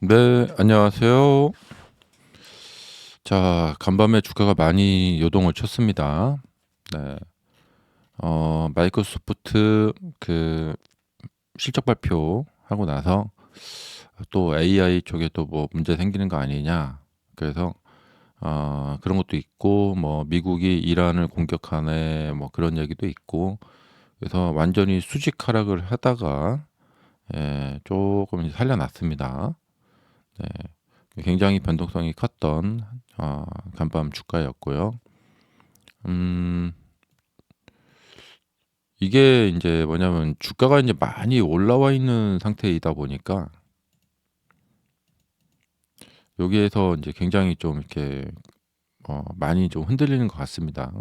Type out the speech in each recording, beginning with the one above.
네, 안녕하세요. 자, 간밤에 주가가 많이 요동을 쳤습니다. 네. 마이크로소프트 그 실적 발표하고 나서 또 AI 쪽에 또 뭐 문제 생기는 거 아니냐. 그래서 그런 것도 있고 뭐 미국이 이란을 공격하네 뭐 그런 얘기도 있고 그래서 완전히 수직 하락을 하다가 조금 이제 살려놨습니다. 네. 굉장히 변동성이 컸던 간밤 주가였고요. 음, 이게 이제 뭐냐면 주가가 이제 많이 올라와 있는 상태이다 보니까 여기에서 이제 굉장히 좀 이렇게 많이 좀 흔들리는 것 같습니다.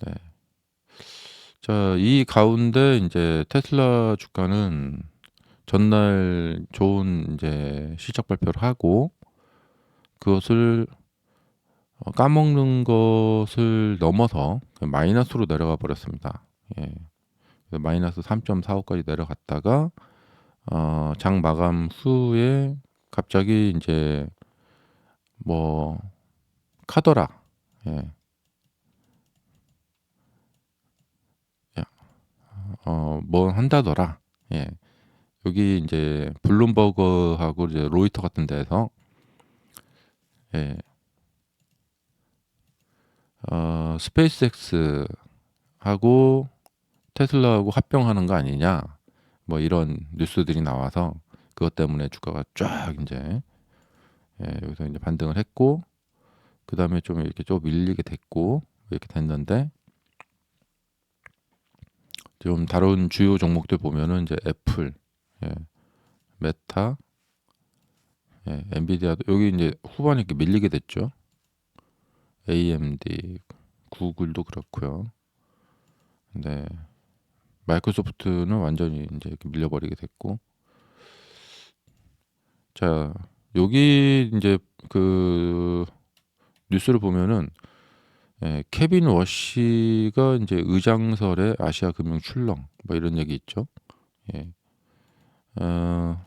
네. 자, 이 가운데 이제 테슬라 주가는 전날 좋은 이제 실적 발표를 하고 그것을 까먹는 것을 넘어서 마이너스로 내려가 버렸습니다. 예. 마이너스 3.45까지 내려갔다가 장 마감 후에 갑자기 이제 뭐 카더라, 예, 뭐 한다더라, 예, 여기 이제 블룸버그하고 이제 로이터 같은 데서 예, 스페이스X하고 테슬라하고 합병하는 거 아니냐, 뭐 이런 뉴스들이 나와서 그것 때문에 주가가 쫙 이제 여기서 이제 반등을 했고 그 다음에 좀 이렇게 좀 밀리게 됐고 이렇게 됐는데 좀 다른 주요 종목들 보면은 이제 애플, 예, 메타, 엔비디아도 여기 이제 후반에 이렇게 밀리게 됐죠. AMD, 구글도 그렇고요. 근데 마이크로소프트는 완전히 이제 이렇게 밀려버리게 됐고, 자 여기 이제 그 뉴스를 보면은 케빈 워시가 이제 의장설에 아시아 금융 출렁 뭐 이런 얘기 있죠. 예. 어,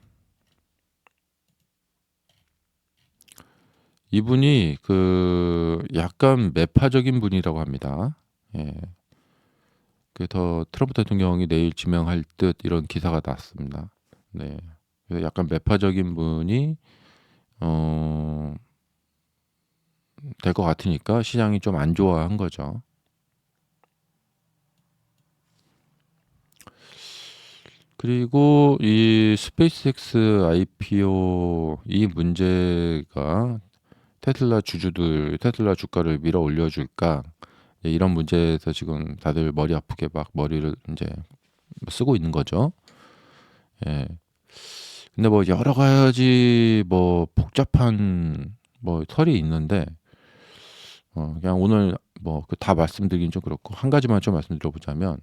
이분이 그 약간 매파적인 분이라고 합니다. 예. 그래서 트럼프 대통령이 내일 지명할 듯 이런 기사가 났습니다. 네. 그래서 약간 매파적인 분이 어, 될 것 같으니까 시장이 좀 안 좋아한 거죠. 그리고 이 스페이스X IPO 이 문제가 테슬라 주가를 밀어 올려줄까? 이런 문제에서 지금 다들 머리 아프게 막 머리를 이제 쓰고 있는 거죠. 예. 근데 뭐 여러 가지 뭐 복잡한 뭐 설이 있는데 그냥 오늘 뭐 그 다 말씀드리긴 좀 그렇고 한 가지만 좀 말씀드려보자면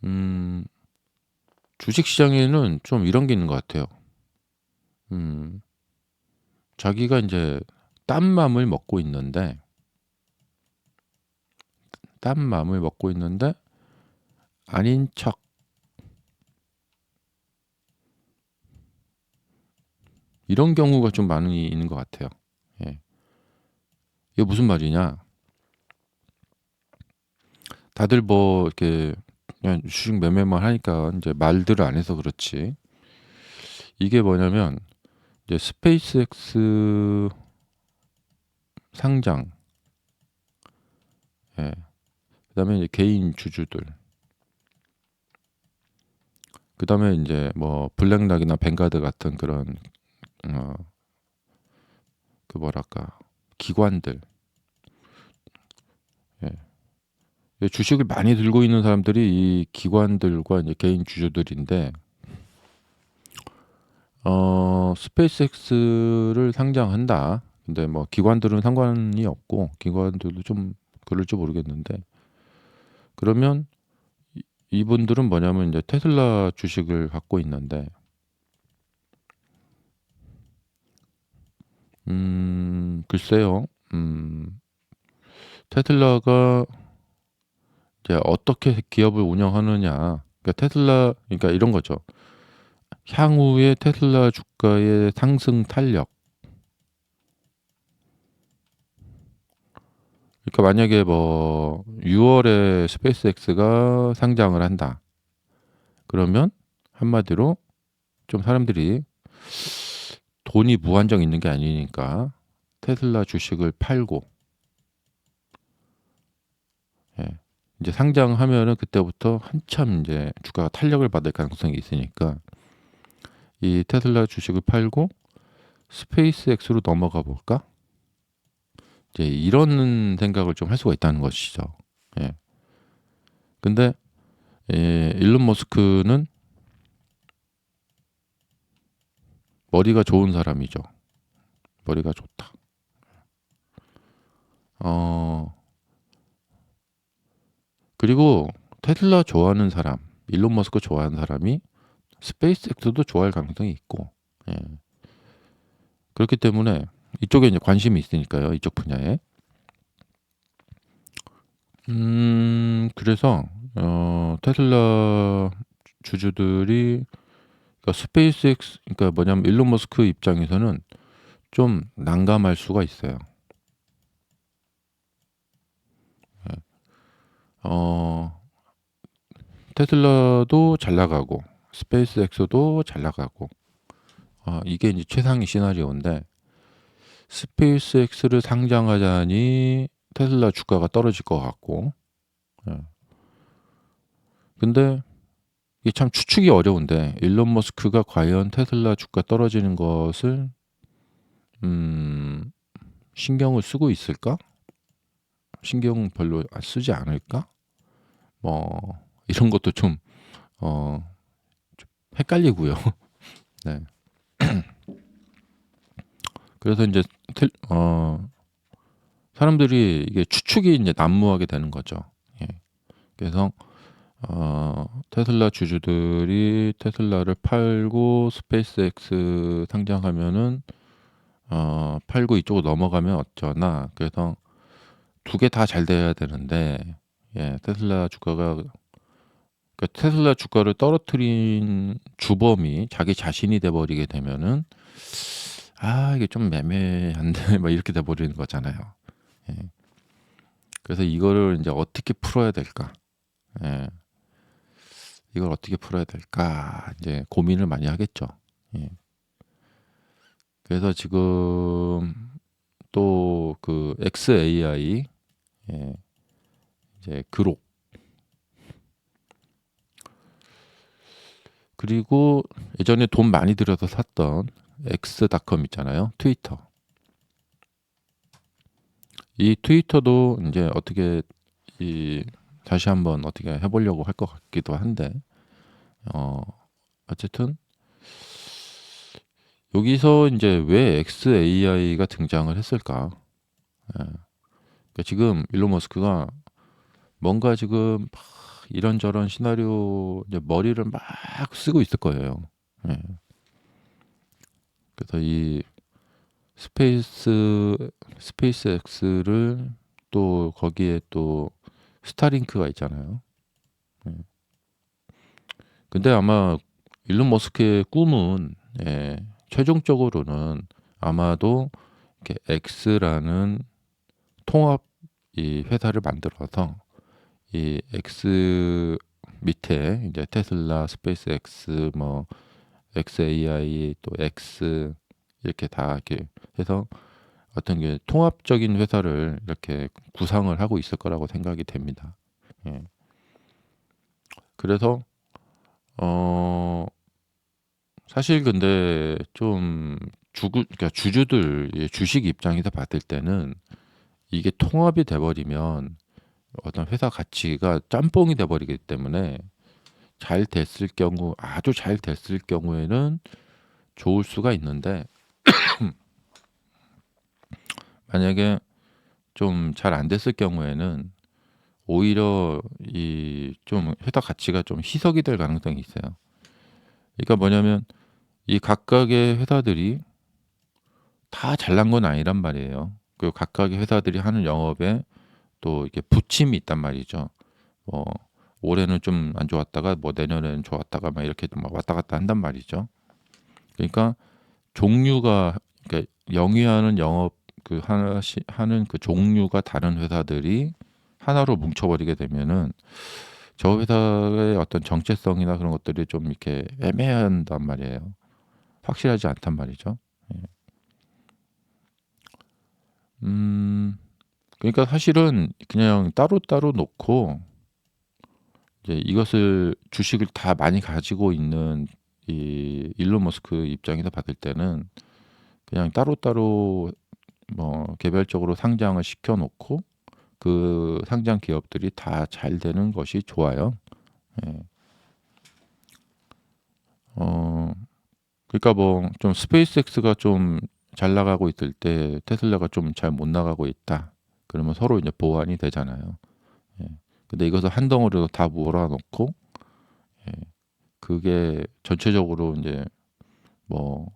음, 주식 시장에는 좀 이런 게 있는 것 같아요. 음, 자기가 이제 딴 맘을 먹고 있는데 딴 맘을 먹고 있는데 아닌 척 이런 경우가 좀 많이 있는 것 같아요. 예. 이게 무슨 말이냐? 다들 뭐 이렇게 그냥 주식 매매만 하니까 이제 말들을 안 해서 그렇지. 이게 뭐냐면 이제 스페이스X 상장, 예. 그다음에 이제 개인 주주들, 그다음에 이제 뭐 블랙락이나 뱅가드 같은 그런 어, 그 뭐랄까 기관들, 예. 주식을 많이 들고 있는 사람들이 이 기관들과 이제 개인 주주들인데 스페이스X를 상장한다. 근데 뭐 기관들은 상관이 없고 기관들도 좀 그럴지 모르겠는데 그러면 이분들은 뭐냐면 이제 테슬라 주식을 갖고 있는데 글쎄요. 테슬라가 이제 어떻게 기업을 운영하느냐. 그러니까 테슬라 그러니까 이런 거죠. 향후에 테슬라 주가의 상승 탄력. 그러니까 만약에 뭐 6월에 스페이스X가 상장을 한다. 그러면 한마디로 좀 사람들이 돈이 무한정 있는 게 아니니까 테슬라 주식을 팔고, 예, 이제 상장하면은 그때부터 한참 이제 주가가 탄력을 받을 가능성이 있으니까 이 테슬라 주식을 팔고 스페이스X로 넘어가 볼까? 이제 이런 생각을 좀 할 수가 있다는 것이죠. 예. 근데 일론 머스크는 머리가 좋은 사람이죠. 머리가 좋다. 그리고 테슬라 좋아하는 사람, 일론 머스크 좋아하는 사람이 스페이스X도 좋아할 가능성이 있고, 예. 그렇기 때문에 이쪽에 이제 관심이 있으니까요. 이쪽 분야에. 그래서 테슬라 주주들이, 그러니까 스페이스X, 그러니까 뭐냐면 일론 머스크 입장에서는 좀 난감할 수가 있어요. 테슬라도 잘 나가고 스페이스X도 잘 나가고, 이게 이제 최상의 시나리오인데, 스페이스X를 상장하자니 테슬라 주가가 떨어질 것 같고, 예. 근데 이게 참 추측이 어려운데 일론 머스크가 과연 테슬라 주가 떨어지는 것을 신경을 쓰고 있을까? 신경 별로 쓰지 않을까? 뭐 이런 것도 좀 헷갈리고요. 네. 그래서 이제 사람들이 이게 추측이 이제 난무하게 되는 거죠. 예. 그래서 테슬라 주주들이 테슬라를 팔고 스페이스X 상장하면은 팔고 이쪽으로 넘어가면 어쩌나. 그래서 두 개 다 잘 돼야 되는데, 예, 테슬라 주가가, 그러니까 테슬라 주가를 떨어뜨린 주범이 자기 자신이 돼 버리게 되면은 이게 좀 애매한데 막 이렇게 돼 버리는 거잖아요. 예. 그래서 이거를 이제 어떻게 풀어야 될까? 예. 이걸 어떻게 풀어야 될까? 이제 고민을 많이 하겠죠. 예. 그래서 지금 또 그 XAI, 예, 이제 그록, 그리고 예전에 돈 많이 들여서 샀던 X닷컴 있잖아요. 트위터. 이 트위터도 이제 어떻게 다시 한번 어떻게 해보려고 할 것 같기도 한데, 어, 어쨌든 여기서 이제 왜 XAI가 등장을 했을까? 예. 그러니까 지금 일론 머스크가 뭔가 지금 막 이런저런 시나리오 이제 머리를 막 쓰고 있을 거예요. 예. 그래서 이 스페이스X를 또 거기에 또 스타링크가 있잖아요. 예. 근데 아마 일론 머스크의 꿈은, 예, 최종적으로는 아마도 이렇게 X라는 통합 이 회사를 만들어서 이 X 밑에 이제 테슬라, 스페이스X, 뭐 XAI, 또 X 이렇게 다 이렇게 해서 어떤 게 통합적인 회사를 이렇게 구상을 하고 있을 거라고 생각이 됩니다. 예. 그래서 사실 근데 좀 그러니까 주주들 주식 입장에서 봤을 때는 이게 통합이 돼버리면 어떤 회사 가치가 짬뽕이 돼버리기 때문에 잘 됐을 경우, 아주 잘 됐을 경우에는 좋을 수가 있는데, 만약에 좀 잘 안 됐을 경우에는 오히려 이 좀 회사 가치가 좀 희석이 될 가능성이 있어요. 그러니까 뭐냐면 이 각각의 회사들이 다 잘난 건 아니란 말이에요. 그 각각의 회사들이 하는 영업에 또 이렇게 부침이 있단 말이죠. 뭐 올해는 좀 안 좋았다가 뭐 내년에는 좋았다가 막 이렇게 막 왔다 갔다 한단 말이죠. 그러니까 종류가, 그러니까 영위하는 영업 그 하나씩 하는 그 종류가 다른 회사들이 하나로 뭉쳐버리게 되면은 저 회사의 어떤 정체성이나 그런 것들이 좀 이렇게 애매한단 말이에요. 확실하지 않단 말이죠. 예. 그러니까 사실은 그냥 따로따로 놓고 이제 이것을 주식을 다 많이 가지고 있는 이 일론 머스크 입장에서 봤을 때는 그냥 따로따로 뭐 개별적으로 상장을 시켜 놓고 그 상장 기업들이 다 잘 되는 것이 좋아요. 예. 어 그러니까 뭐 좀 스페이스X가 좀 잘 나가고 있을 때 테슬라가 좀 잘 못 나가고 있다. 그러면 서로 이제 보완이 되잖아요. 예. 근데 이것을 한 덩어리로 다 몰아 놓고 예. 그게 전체적으로 인제 뭐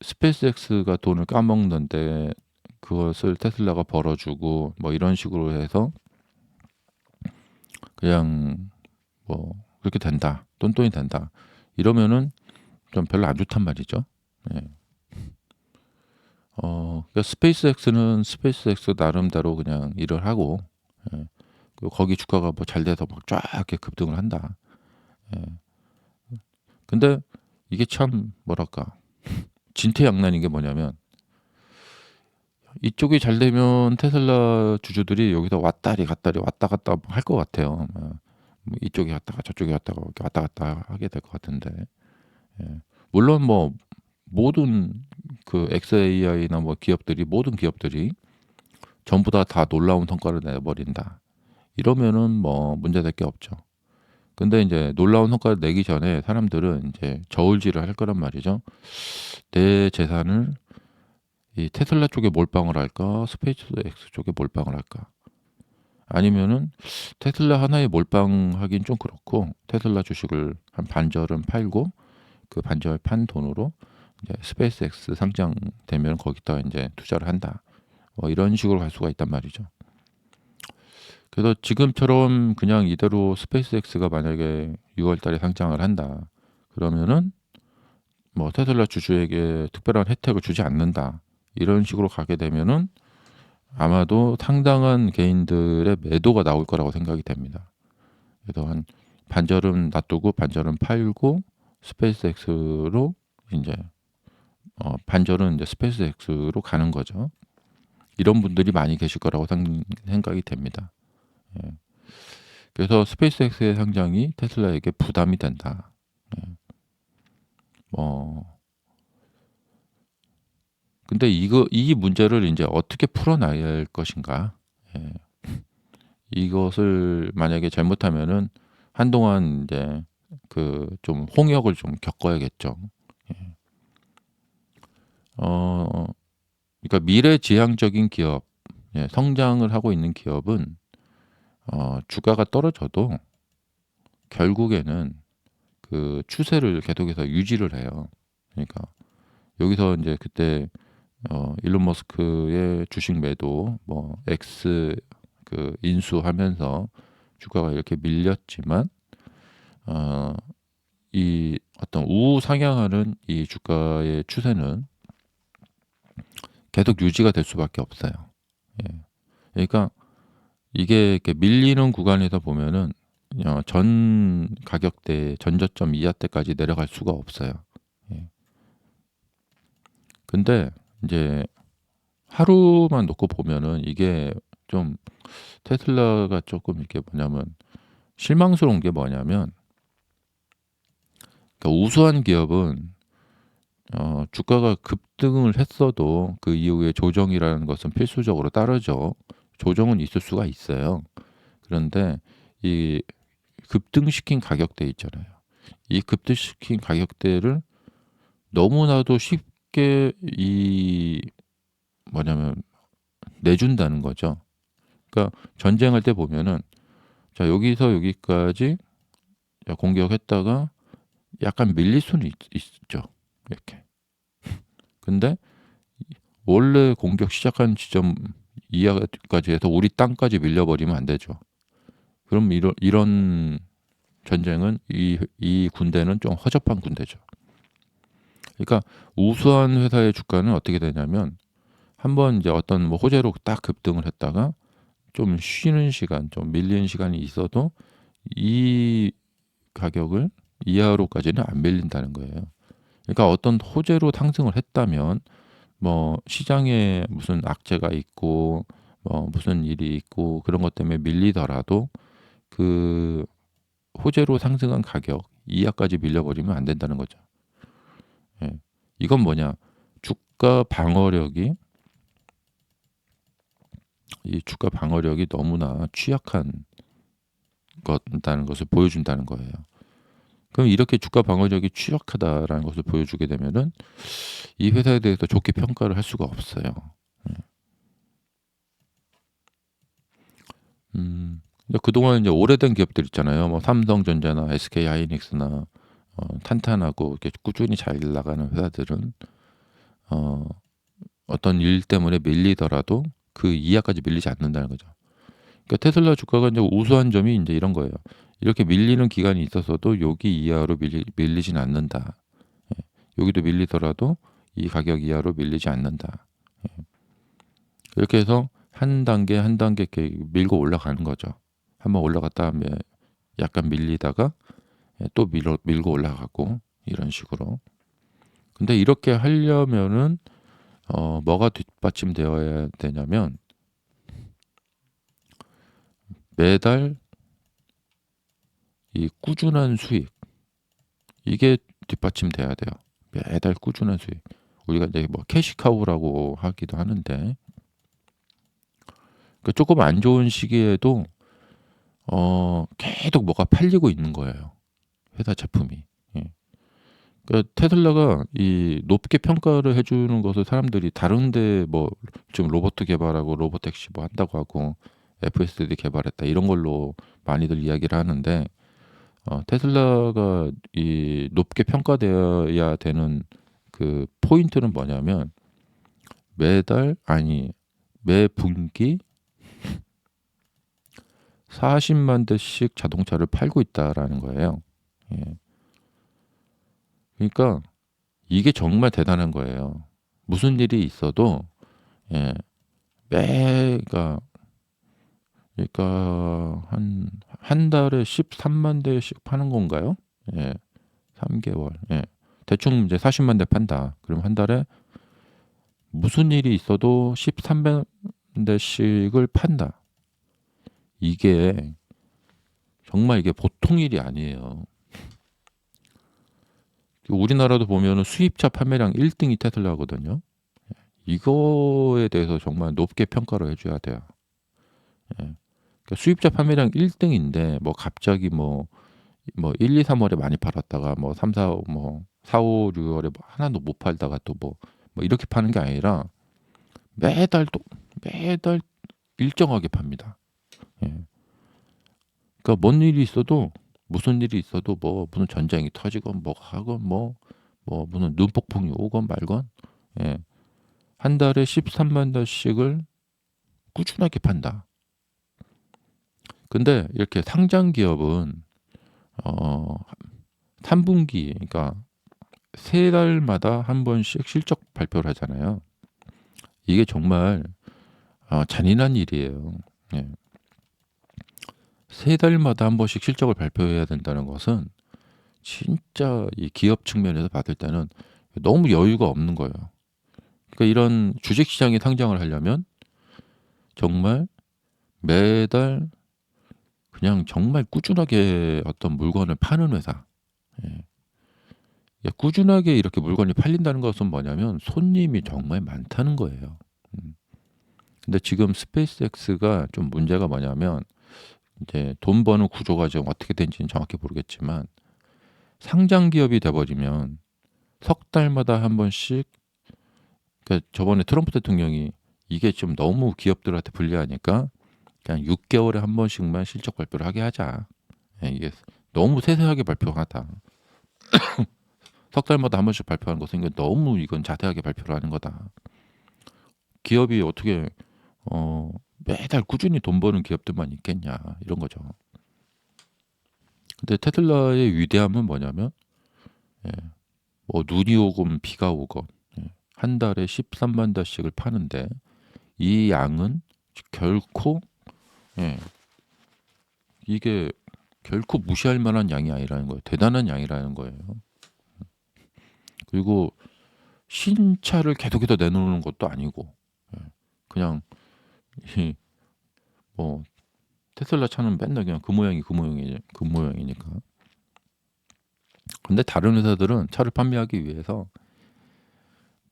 스페이스X가 돈을 까먹는데 그것을 테슬라가 벌어 주고 뭐 이런 식으로 해서 그냥 뭐 그렇게 된다. 똔똔이 된다. 이러면은 좀 별로 안 좋단 말이죠. 예. 그러니까 스페이스X는 스페이스X 나름대로 그냥 일을 하고 예. 그리고 거기 주가가 뭐 잘 돼서 막 쫙 이렇게 급등을 한다. 예. 근데 이게 참 뭐랄까 진퇴양난인 게 뭐냐면 이쪽이 잘 되면 테슬라 주주들이 여기서 왔다리 갔다리 왔다 갔다 할 것 같아요. 뭐 이쪽이 갔다가 저쪽이 갔다가 이렇게 왔다 갔다 하게 될 것 같은데. 예. 물론 뭐 모든 그 xAI나 뭐 기업들이 모든 기업들이 전부 다 놀라운 성과를 내버린다. 이러면은 뭐 문제될 게 없죠. 근데 인제 놀라운 성과를 내기 전에 사람들은 인제 저울질을 할 거란 말이죠. '내 재산을 이 테슬라 쪽에 몰빵을 할까? 스페이스X 쪽에 몰빵을 할까?' 아니면은 테슬라 하나에 몰빵하긴 좀 그렇고 테슬라 주식을 한 반절은 팔고 그 반절 판 돈으로 이제 스페이스X 상장되면 거기다가 인제 투자를 한다. 뭐 이런 식으로 갈 수가 있단 말이죠. 그래서 지금처럼 그냥 이대로 스페이스X가 만약에 6월 달에 상장을 한다. 그러면은 뭐 테슬라 주주에게 특별한 혜택을 주지 않는다. 이런 식으로 가게 되면은 아마도 상당한 개인들의 매도가 나올 거라고 생각이 됩니다. 그래서 한 반절은 놔두고 반절은 팔고 스페이스X로 인제 반절은 인제 스페이스X로 가는 거죠. 이런 분들이 많이 계실 거라고 생각이 됩니다. 예. 그래서 스페이스X의 상장이 테슬라에게 부담이 된다. 예. 뭐 근데 이 문제를 인제 어떻게 풀어나가야 할 것인가. 예. 이것을 만약에 잘못하면은 한동안 인제 그 좀 홍역을 좀 겪어야겠죠. 예. 어 그러니까 미래지향적인 기업, 예 성장을 하고 있는 기업은 주가가 떨어져도 결국에는 그 추세를 계속해서 유지를 해요. 그러니까 여기서 인제 그때 일론 머스크의 주식 매도 뭐 X 그 인수하면서 주가가 이렇게 밀렸지만 어 이 어떤 우상향하는 이 주가의 추세는 계속 유지가 될 수밖에 없어요. 예. 그러니까 이게 이렇게 밀리는 구간에서 보면은 전 가격대 전저점 이하대까지 내려갈 수가 없어요. 예. 근데 인제 하루만 놓고 보면은 이게 좀 테슬라가 쪼끔 이렇게 뭐냐면 실망스러운 게 뭐냐면 그러니까 우수한 기업은 주가가 급등을 했어도 그 이후에 조정이라는 것은 필수적으로 따르죠. 조정은 있을 수가 있어요. 그런데 이 급등시킨 가격대 있잖아요. 이 급등시킨 가격대를 너무나도 쉽게 이 뭐냐면 내준다는 거죠. 그러니까 전쟁할 때 보면은 자 여기서 여기까지 공격했다가 약간 밀릴 수는 있죠. 이렇게. 근데 원래 공격 시작한 지점 이하까지 해서 우리 땅까지 밀려버리면 안 되죠. 그럼 이런 전쟁은 이 군대는 좀 허접한 군대죠. 그러니까 우수한 회사의 주가는 어떻게 되냐면 한번 이제 어떤 뭐 호재로 딱 급등을 했다가 좀 쉬는 시간, 좀 밀리는 시간이 있어도 이 가격을 이하로까지는 안 밀린다는 거예요. 그러니까 어떤 호재로 상승을 했다면 뭐 시장에 무슨 악재가 있고 뭐 무슨 일이 있고 그런 것 때문에 밀리더라도 그 호재로 상승한 가격 이하까지 밀려버리면 안 된다는 거죠. 예. 이건 뭐냐? 주가 방어력이 이 주가 방어력이 너무나 취약한 것다는 것을 보여준다는 거예요. 그럼 이렇게 주가 방어력이 취약하다라는 것을 보여주게 되면은 이 회사에 대해서 좋게 평가를 할 수가 없어요. 예. 근데 그동안 이제 오래된 기업들 있잖아요. 뭐 삼성전자나 SK 하이닉스나 탄탄하고 이렇게 꾸준히 잘 나가는 회사들은 어, 어떤 일 때문에 밀리더라도 그 이하까지 밀리지 않는다는 거죠. 그러니까 테슬라 주가가 이제 우수한 점이 이제 이런 거예요. 이렇게 밀리는 기간이 있어서도 여기 이하로 밀리진 않는다. 예. 여기도 밀리더라도 이 가격 이하로 밀리지 않는다. 예. 이렇게 해서 한 단계 한 단계 이렇게 밀고 올라가는 거죠. 한번 올라갔다 하면 약간 밀리다가 또 밀고 올라가고 이런 식으로. 근데 이렇게 하려면은 뭐가 뒷받침되어야 되냐면 매달 이 꾸준한 수익 이게 뒷받침돼야 돼요. 매달 꾸준한 수익. 우리가 이제 뭐 캐시카우라고 하기도 하는데 그 조금 안 좋은 시기에도 계속 뭐가 팔리고 있는 거예요. 회사 제품이. 예. 그러니까 테슬라가 이 높게 평가를 해주는 것을 사람들이 다른데 뭐 지금 로봇 개발하고 로보택시 뭐 한다고 하고 FSD 개발했다 이런 걸로 많이들 이야기를 하는데 테슬라가 이 높게 평가되어야 되는 그 포인트는 뭐냐면 매달 아니 매 분기 40만 대씩 자동차를 팔고 있다라는 거예요. 예. 그러니까 이게 정말 대단한 거예요. 무슨 일이 있어도 예, 매가 그러니까 한 달에 13만 대씩 파는 건가요? 예. 3개월. 예. 대충 이제 40만 대 판다. 그럼 한 달에 무슨 일이 있어도 13만 대씩을 판다. 이게 정말 이게 보통 일이 아니에요. 우리나라도 보면은 수입차 판매량 1등이 테슬라거든요. 이거에 대해서 정말 높게 평가를 해줘야 돼요. 예. 그러니까 수입차 판매량 1등인데 뭐 갑자기 뭐 1, 2, 3월에 많이 팔았다가 뭐 3, 4, 뭐 4, 5, 6월에 뭐 하나도 못 팔다가 또 뭐 이렇게 파는 게 아니라 매달 일정하게 팝니다. 예. 그러니까 뭔 일이 있어도 무슨 일이 있어도 뭐 무슨 전쟁이 터지건 뭐 하건 뭐 무슨 눈폭풍이 오건 말건 예. 한 달에 13만 달씩을 꾸준하게 판다. 근데 이렇게 상장 기업은 어 3분기 그러니까 세 달마다 한 번씩 실적 발표를 하잖아요. 이게 정말 잔인한 일이에요. 예. 세 달마다 한 번씩 실적을 발표해야 된다는 것은 진짜 이 기업 측면에서 받을 때는 너무 여유가 없는 거예요. 그러니까 이런 주식시장에 상장을 하려면 정말 매달 그냥 정말 꾸준하게 어떤 물건을 파는 회사. 예. 꾸준하게 이렇게 물건이 팔린다는 것은 뭐냐면 손님이 정말 많다는 거예요. 음. 근데 지금 스페이스X가 좀 문제가 뭐냐면 이제 돈 버는 구조가 지금 어떻게 된지는 정확히 모르겠지만 상장 기업이 돼버리면 석 달마다 한 번씩 그러니까 저번에 트럼프 대통령이 이게 좀 너무 기업들한테 불리하니까 그냥 6개월에 한 번씩만 실적 발표를 하게 하자. 예, 이게 너무 세세하게 발표하다. 석 달마다 한 번씩 발표하는 것은 이건 너무 이건 자세하게 발표를 하는 거다. 기업이 어떻게 매달 꾸준히 돈 버는 기업들만 있겠냐 이런 거죠. 근데 테슬라의 위대함은 뭐냐면 예, 뭐 눈이 오건 비가 오건 한 달에 13만 달씩을 파는데 이 양은 결코 예, 이게 결코 무시할 만한 양이 아니라는 거예요. 대단한 양이라는 거예요. 그리고 신차를 계속해서 내놓는 것도 아니고 그냥 뭐 테슬라 차는 맨날 그냥 그 모양이 그 모양이니까. 근데 다른 회사들은 차를 판매하기 위해서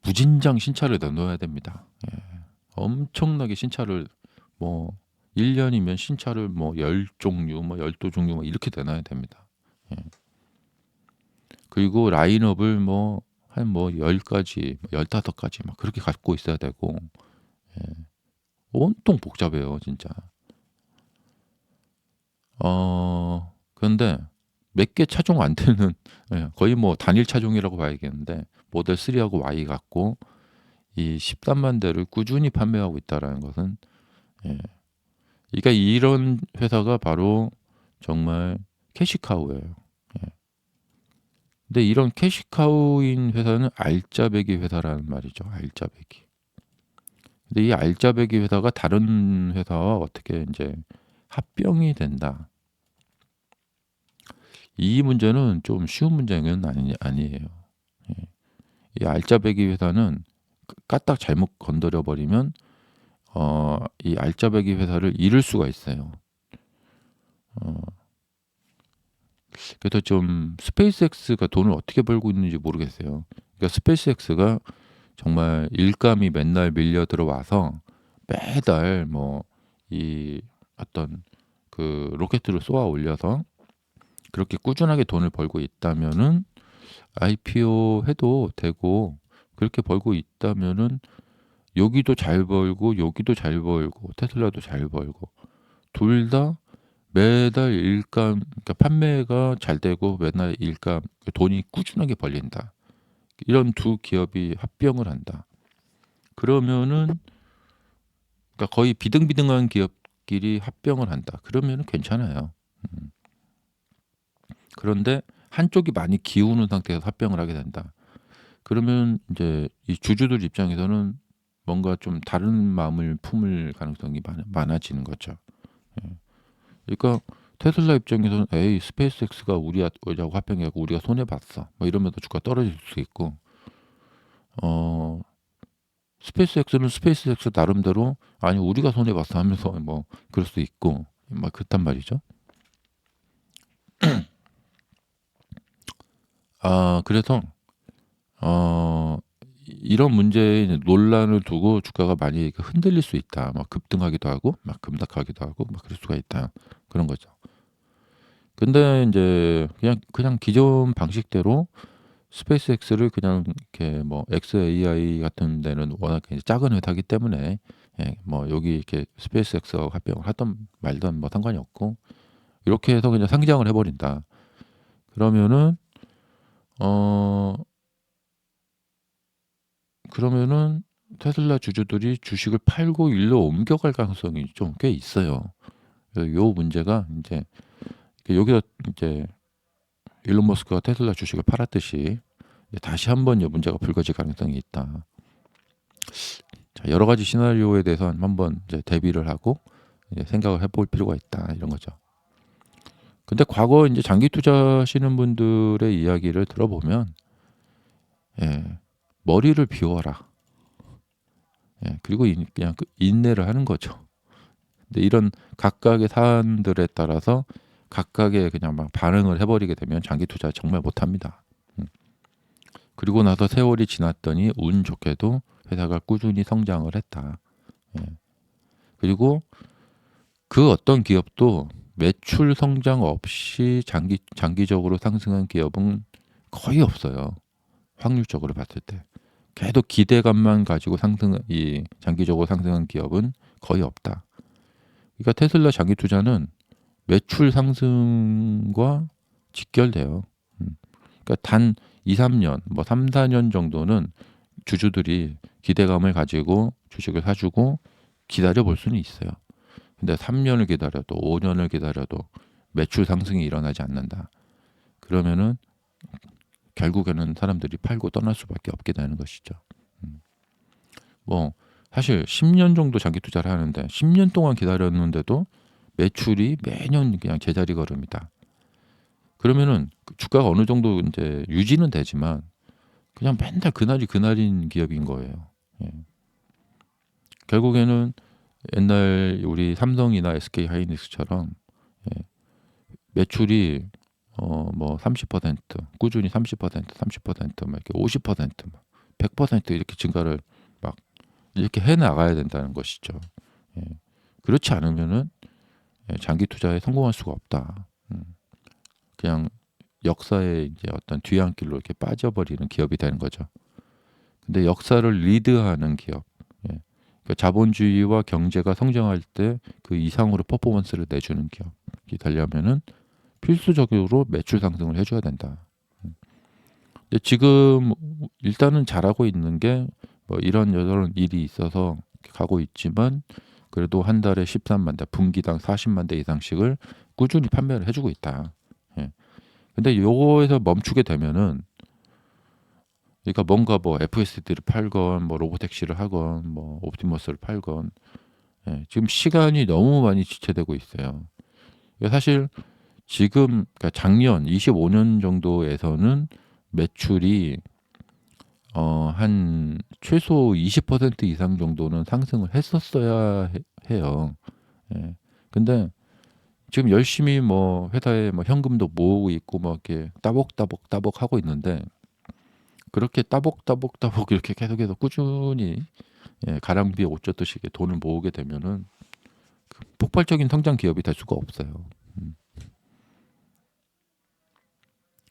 무진장 신차를 내놓아야 됩니다. 엄청나게 신차를 뭐 1년이면 신차를 뭐 10종류, 뭐 12종류 뭐 이렇게 내놔야 됩니다. 그리고 라인업을 뭐 한 뭐 10가지, 15가지 막 그렇게 갖고 있어야 되고 온통 복잡해요, 진짜. 그런데 몇 개 차종 안 되는 거의 뭐 단일 차종이라고 봐야겠는데 모델 3하고 Y 갖고 이 13만 대를 꾸준히 판매하고 있다라는 것은 그러니까 이런 회사가 바로 정말 캐시카우예요. 근데 이런 캐시카우인 회사는 알짜배기 회사라는 말이죠. 알짜배기. 근데 이 알짜배기 회사가 다른 회사와 어떻게 이제 합병이 된다. 이 문제는 좀 쉬운 문제는 아니에요. 이 알짜배기 회사는 까딱 잘못 건드려 버리면 이 알짜배기 회사를 잃을 수가 있어요. 그래서 좀 스페이스X가 돈을 어떻게 벌고 있는지 모르겠어요. 그러니까 스페이스X가 정말 일감이 맨날 밀려 들어와서 매달 뭐 이 어떤 그 로켓을 쏘아 올려서 그렇게 꾸준하게 돈을 벌고 있다면은 IPO 해도 되고 그렇게 벌고 있다면은 여기도 잘 벌고 여기도 잘 벌고 테슬라도 잘 벌고 둘 다 매달 일감 그러니까 판매가 잘 되고 매달 일감 돈이 꾸준하게 벌린다. 이런 두 기업이 합병을 한다. 그러면은 그러니까 거의 비등비등한 기업끼리 합병을 한다. 그러면은 괜찮아요. 그런데 한쪽이 많이 기우는 상태에서 합병을 하게 된다. 그러면 이제 이 주주들 입장에서는 뭔가 좀 다른 마음을 품을 가능성이 많아지는 거죠. 그러니까 테슬라 입장에서는 에이 스페이스X가 우리하고 합병해갖고 우리가 손해 봤어. 뭐 이러면서 주가 떨어질 수 있고, 스페이스X는 스페이스X 나름대로 아니 우리가 손해 봤어 하면서 뭐 그럴 수 있고, 막 그렇단 말이죠. 그래서 이런 문제의 논란을 두고 주가가 많이 흔들릴 수 있다. 막 급등하기도 하고, 막 급락하기도 하고, 막 그럴 수가 있다. 그런 거죠. 근데 이제 그냥 기존 방식대로 스페이스X를 그냥 이렇게 뭐 XAI 같은 데는 워낙 이제 작은 회사기 때문에 뭐 여기 이렇게 스페이스X와 합병을 하던 말던 뭐 상관이 없고 이렇게 해서 그냥 상장을 해버린다. 그러면은 어 그러면은 테슬라 주주들이 주식을 팔고 일로 옮겨갈 가능성이 좀 꽤 있어요. 그래서 요 문제가 이제 여기서 이제 일론 머스크가 테슬라 주식을 팔았듯이 다시 한번 이 문제가 불거질 가능성이 있다. 자, 여러 가지 시나리오에 대해서 한번 이제 대비를 하고 이제 생각을 해볼 필요가 있다 이런 거죠. 근데 과거 이제 장기 투자하시는 분들의 이야기를 들어보면 머리를 비워라. 그리고 그냥 인내를 하는 거죠. 근데 이런 각각의 사안들에 따라서 각각의 그냥 막 반응을 해버리게 되면 장기 투자 정말 못합니다. 그리고 나서 세월이 지났더니 운 좋게도 회사가 꾸준히 성장을 했다. 그리고 그 어떤 기업도 매출 성장 없이 장기적으로 상승한 기업은 거의 없어요. 확률적으로 봤을 때. 계속 기대감만 가지고 장기적으로 상승한 기업은 거의 없다. 그러니까 테슬라 장기 투자는 매출 상승과 직결돼요. 그러니까 단 2, 3년, 뭐 3, 4년 정도는 주주들이 기대감을 가지고 주식을 사주고 기다려 볼 수는 있어요. 근데 3년을 기다려도 5년을 기다려도 매출 상승이 일어나지 않는다. 그러면은 결국에는 사람들이 팔고 떠날 수밖에 없게 되는 것이죠. 뭐 사실 10년 정도 장기 투자를 하는데 10년 동안 기다렸는데도 매출이 매년 그냥 제자리 걸음이다. 그러면은 그 주가가 어느 정도 이제 유지는 되지만 그냥 맨날 그날이 그날인 기업인 거예요. 예. 결국에는 옛날 우리 삼성이나 SK 하이닉스처럼 예, 매출이 뭐 30% 꾸준히 30%막 이렇게 50%막 100% 이렇게 증가를 막 이렇게 해 나가야 된다는 것이죠. 예. 그렇지 않으면은 장기 투자에 성공할 수가 없다. 그냥 역사의 이제 어떤 뒤안길로 이렇게 빠져버리는 기업이 되는 거죠. 근데 역사를 리드하는 기업, 예. 그러니까 자본주의와 경제가 성장할 때 그 이상으로 퍼포먼스를 내주는 기업이 되려면은 필수적으로 매출 상승을 해줘야 된다. 근데 지금 일단은 잘하고 있는 게 뭐 이런 여런 일이 있어서 가고 있지만 그래도 한 달에 13만 대, 분기당 40만 대 이상씩을 꾸준히 판매를 해주고 있다. 예. 근데 요거에서 멈추게 되면은 그러니까 뭔가 뭐 FSD를 팔건 뭐 로보택시를 하건 뭐 옵티머스를 팔건 예, 지금 시간이 너무 많이 지체되고 있어요. 사실 지금 그러니까 작년 25년 정도에서는 매출이 한 최소 20% 이상 정도는 상승을 했었어야 해요. 예. 근데 지금 열심히 뭐 회사에 뭐 현금도 모으고 있고 뭐 이렇게 따복따복 하고 있는데 그렇게 따복따복 이렇게 계속해서 꾸준히 예, 가랑비에 옷 젖듯이 이렇게 돈을 모으게 되면은 그 폭발적인 성장 기업이 될 수가 없어요.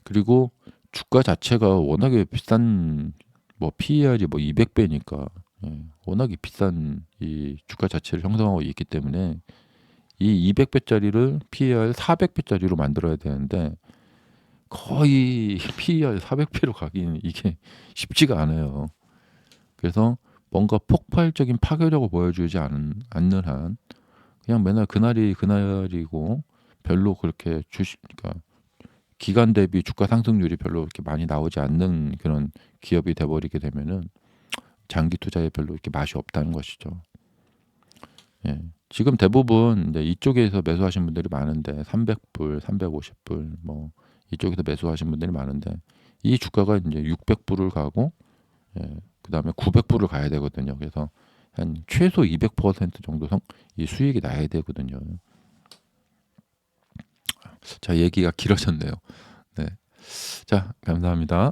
그리고 주가 자체가 워낙에 비싼 뭐 PER이 뭐 200배니까 예, 워낙에 비싼 이 주가 자체를 형성하고 있기 때문에 이 200배짜리를 PER 400배짜리로 만들어야 되는데 거의 PER 400배로 가기는 이게 쉽지가 않아요. 그래서 뭔가 폭발적인 파괴력을 보여주지 않는 한 그냥 맨날 그날이 그날이고 별로 그렇게 그러니까 기간 대비 주가 상승률이 별로 이렇게 많이 나오지 않는 그런 기업이 돼버리게 되면은 장기 투자에 별로 이렇게 맛이 없다는 것이죠. 예. 지금 대부분 이제 이쪽에서 매수하신 분들이 많은데 300불, 350불 뭐 이쪽에서 매수하신 분들이 많은데 이 주가가 이제 600불을 가고 예, 그다음에 900불을 가야 되거든요. 그래서 한 최소 200% 정도 이 수익이 나야 되거든요. 자, 얘기가 길어졌네요. 네. 자, 감사합니다.